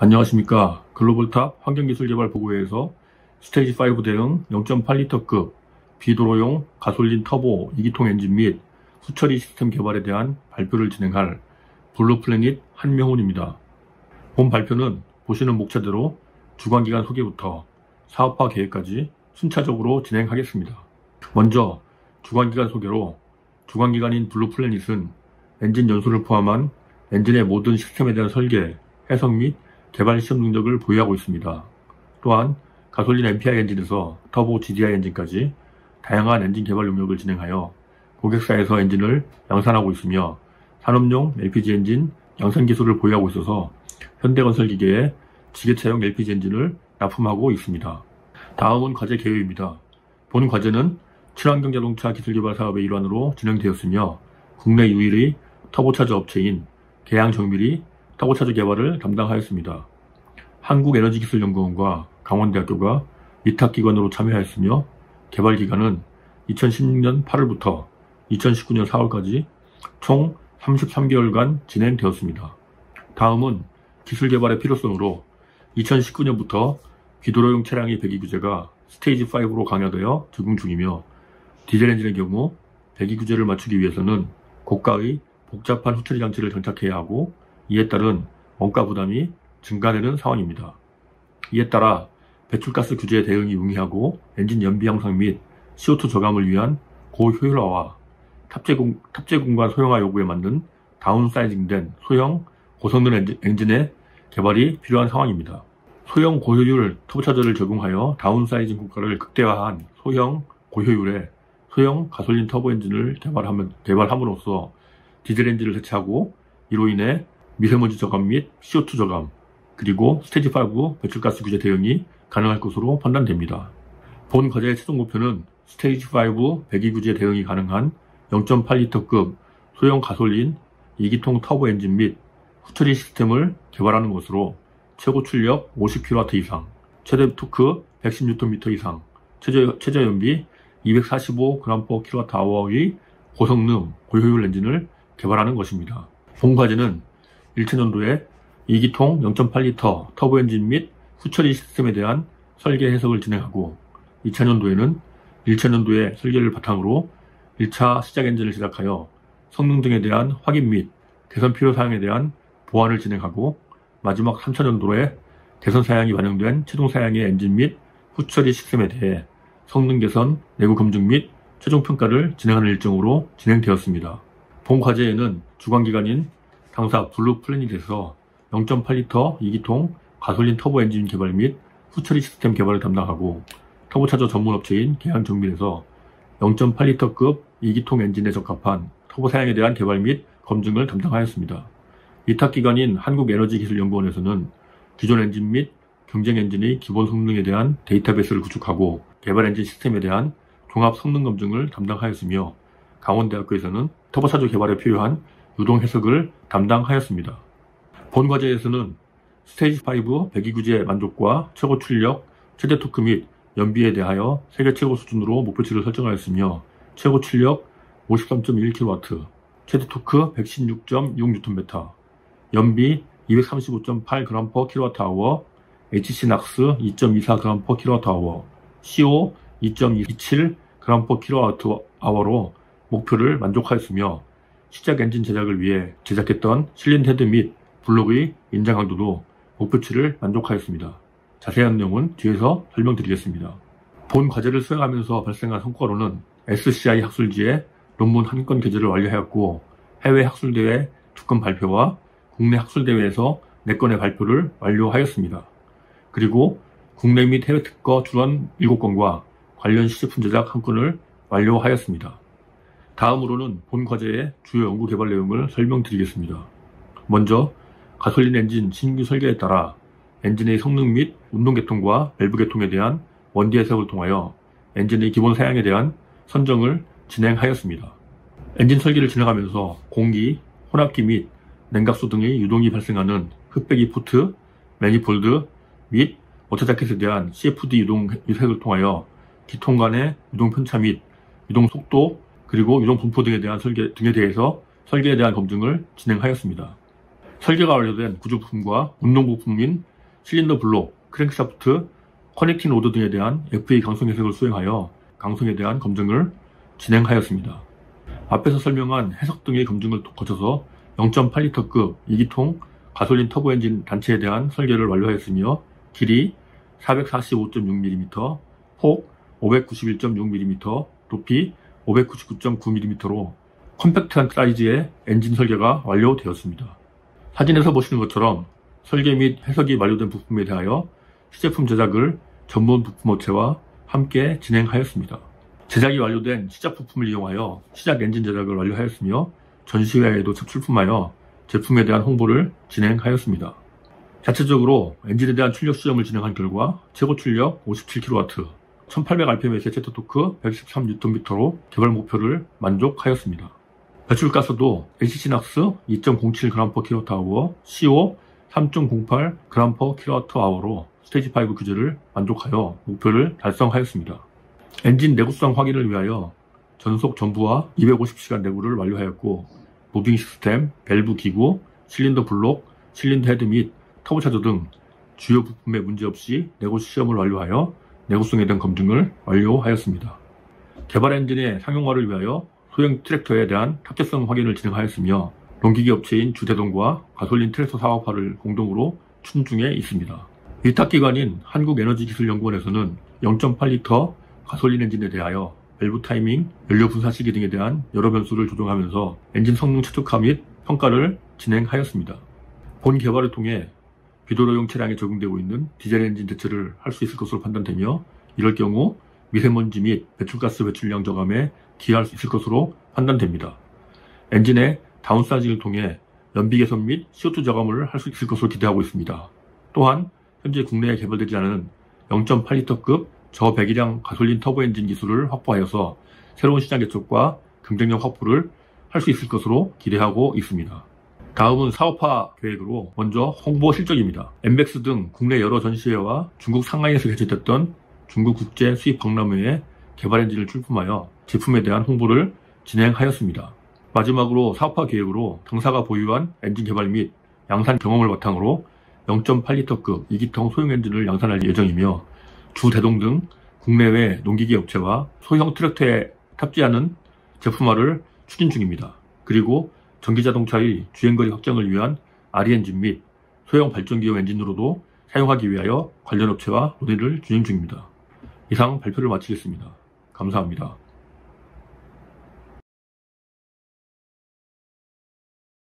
안녕하십니까. 글로벌탑 환경기술개발 보고회에서 스테이지 5 대응 0.8리터급 비도로용 가솔린 터보 2기통 엔진 및 후처리 시스템 개발에 대한 발표를 진행할 블루플래닛 한명훈입니다. 본 발표는 보시는 목차대로 주관기관 소개부터 사업화 계획까지 순차적으로 진행하겠습니다. 먼저 주관기관 소개로, 주관기관인 블루플래닛은 엔진 연소를 포함한 엔진의 모든 시스템에 대한 설계, 해석 및 개발 시험 능력을 보유하고 있습니다. 또한 가솔린 MPI 엔진에서 터보 GDI 엔진까지 다양한 엔진 개발 용역을 진행하여 고객사에서 엔진을 양산하고 있으며, 산업용 LPG 엔진 양산 기술을 보유하고 있어서 현대건설기계에 지게차용 LPG 엔진을 납품하고 있습니다. 다음은 과제 개요입니다. 본 과제는 친환경 자동차 기술개발 사업의 일환으로 진행되었으며, 국내 유일의 터보차저 업체인 계양정밀이 터보차저 개발을 담당하였습니다. 한국에너지기술연구원과 강원대학교가 위탁기관으로 참여하였으며, 개발 기간은 2016년 8월부터 2019년 4월까지 총 33개월간 진행되었습니다. 다음은 기술 개발의 필요성으로 2019년부터 비도로용 차량의 배기 규제가 스테이지 5로 강화되어 적용 중이며, 디젤 엔진의 경우 배기 규제를 맞추기 위해서는 고가의 복잡한 후처리 장치를 장착해야 하고, 이에 따른 원가 부담이 증가되는 상황입니다. 이에 따라 배출가스 규제에 대응이 용이하고 엔진 연비 향상 및 CO2 저감을 위한 고효율화와 탑재 공간 소형화 요구에 맞는 다운사이징된 소형 고성능 엔진의 개발이 필요한 상황입니다. 소형 고효율 터보차저를 적용하여 다운사이징 효과를 극대화한 소형 고효율의 소형 가솔린 터보 엔진을 개발함으로써 디젤 엔진을 대체하고, 이로 인해 미세먼지 저감 및 CO2 저감, 그리고 스테이지 5 배출가스 규제 대응이 가능할 것으로 판단됩니다. 본 과제의 최종 목표는 스테이지 5 배기 규제 대응이 가능한 0.8리터급 소형 가솔린 2기통 터보 엔진 및 후처리 시스템을 개발하는 것으로, 최고 출력 50kW 이상, 최대 토크 110Nm 이상, 최저 연비 245g/kWh의 고성능 고효율 엔진을 개발하는 것입니다. 본 과제는 1차년도에 2기통 0.8리터 터보 엔진 및 후처리 시스템에 대한 설계 해석을 진행하고, 2차년도에는 1차년도의 설계를 바탕으로 1차 시작 엔진을 제작하여 성능 등에 대한 확인 및 개선 필요 사항에 대한 보완을 진행하고, 마지막 3차년도에 개선 사양이 반영된 최종 사양의 엔진 및 후처리 시스템에 대해 성능 개선, 내부 검증 및 최종 평가를 진행하는 일정으로 진행되었습니다. 본 과제에는 주관기관인 당사 블루플래닛에서 0.8리터 2기통 가솔린 터보 엔진 개발 및 후처리 시스템 개발을 담당하고, 터보차저 전문업체인 계양정밀에서 0.8리터급 2기통 엔진에 적합한 터보 사양에 대한 개발 및 검증을 담당하였습니다. 위탁기관인 한국에너지기술연구원에서는 기존 엔진 및 경쟁 엔진의 기본 성능에 대한 데이터베이스를 구축하고, 개발 엔진 시스템에 대한 종합 성능 검증을 담당하였으며, 강원대학교에서는 터보차저 개발에 필요한 유동 해석을 담당하였습니다. 본 과제에서는 스테이지 5 배기 규제 만족과 최고 출력, 최대 토크 및 연비에 대하여 세계 최고 수준으로 목표치를 설정하였으며, 최고 출력 53.1kW, 최대 토크 116.6Nm, 연비 235.8g/kWh, HC 낙스 2.24g/kWh, CO 2.27g/kWh로 목표를 만족하였으며, 시작 엔진 제작을 위해 제작했던 실린 헤드 및 블록의 인장 강도도 목표치를 만족하였습니다. 자세한 내용은 뒤에서 설명드리겠습니다. 본 과제를 수행하면서 발생한 성과로는 SCI 학술지에 논문 1건 게재를 완료하였고, 해외 학술대회 2건 발표와 국내 학술대회에서 4건의 발표를 완료하였습니다. 그리고 국내 및 해외 특허 출원 7건과 관련 시제품 제작 1건을 완료하였습니다. 다음으로는 본 과제의 주요 연구 개발 내용을 설명드리겠습니다. 먼저 가솔린 엔진 신규 설계에 따라 엔진의 성능 및 운동 계통과 밸브 계통에 대한 원디 해석을 통하여 엔진의 기본 사양에 대한 선정을 진행하였습니다. 엔진 설계를 진행하면서 공기, 혼합기 및 냉각수 등의 유동이 발생하는 흡배기 포트, 매니폴드 및 워터자켓에 대한 CFD 유동 해석을 통하여 기통 간의 유동 편차 및 유동 속도, 그리고 유동 분포 등에 대해서 설계에 대한 검증을 진행하였습니다. 설계가 완료된 구조 부품과 운동 부품인 실린더 블록, 크랭크샤프트, 커넥팅 로드 등에 대한 FA 강성 해석을 수행하여 강성에 대한 검증을 진행하였습니다. 앞에서 설명한 해석 등의 검증을 거쳐서 0.8L급 2기통 가솔린 터보 엔진 단체에 대한 설계를 완료하였으며 길이 445.6mm, 폭 591.6mm, 높이 599.9mm로 컴팩트한 사이즈의 엔진 설계가 완료되었습니다. 사진에서 보시는 것처럼 설계 및 해석이 완료된 부품에 대하여 시제품 제작을 전문 부품업체와 함께 진행하였습니다. 제작이 완료된 시작 부품을 이용하여 시작 엔진 제작을 완료하였으며 전시회에도 출품하여 제품에 대한 홍보를 진행하였습니다. 자체적으로 엔진에 대한 출력 시험을 진행한 결과 최고 출력 57kW, 1800rpm의 세트 토크 113Nm로 개발 목표를 만족하였습니다. 배출가스도 LCCNOx 2.07g/kWh, CO 3.08g/kWh로 스테이지 5 규제를 만족하여 목표를 달성하였습니다. 엔진 내구성 확인을 위하여 전속 전부와 250시간 내구를 완료하였고 무빙 시스템, 밸브 기구, 실린더 블록, 실린더 헤드 및 터보차저 등 주요 부품에 문제없이 내구 시험을 완료하여 내구성에 대한 검증을 완료하였습니다. 개발 엔진의 상용화를 위하여 소형 트랙터에 대한 탑재성 확인을 진행하였으며 농기계 업체인 주대동과 가솔린 트랙터 사업화를 공동으로 추진 중에 있습니다. 위탁기관인 한국에너지기술연구원에서는 0.8L 가솔린 엔진에 대하여 밸브 타이밍, 연료 분사 시기 등에 대한 여러 변수를 조정하면서 엔진 성능 최적화 및 평가를 진행하였습니다. 본 개발을 통해 비도로용 차량에 적용되고 있는 디젤 엔진 대체를 할 수 있을 것으로 판단되며 이럴 경우 미세먼지 및 배출가스 배출량 저감에 기여할 수 있을 것으로 판단됩니다. 엔진의 다운사이징을 통해 연비 개선 및 CO2 저감을 할 수 있을 것으로 기대하고 있습니다. 또한 현재 국내에 개발되지 않은 0.8L급 저배기량 가솔린 터보 엔진 기술을 확보하여서 새로운 시장 개척과 경쟁력 확보를 할 수 있을 것으로 기대하고 있습니다. 다음은 사업화 계획으로 먼저 홍보 실적입니다. 엠벡스 등 국내 여러 전시회와 중국 상하이에서 개최됐던 중국 국제 수입 박람회에 개발 엔진을 출품하여 제품에 대한 홍보를 진행하였습니다. 마지막으로 사업화 계획으로 당사가 보유한 엔진 개발 및 양산 경험을 바탕으로 0.8L급 2기통 소형 엔진을 양산할 예정이며 주대동 등 국내외 농기계 업체와 소형 트랙터에 탑재하는 제품화를 추진 중입니다. 그리고 전기자동차의 주행거리 확장을 위한 RE 엔진 및 소형 발전기용 엔진으로도 사용하기 위하여 관련 업체와 논의를 진행 중입니다. 이상 발표를 마치겠습니다. 감사합니다.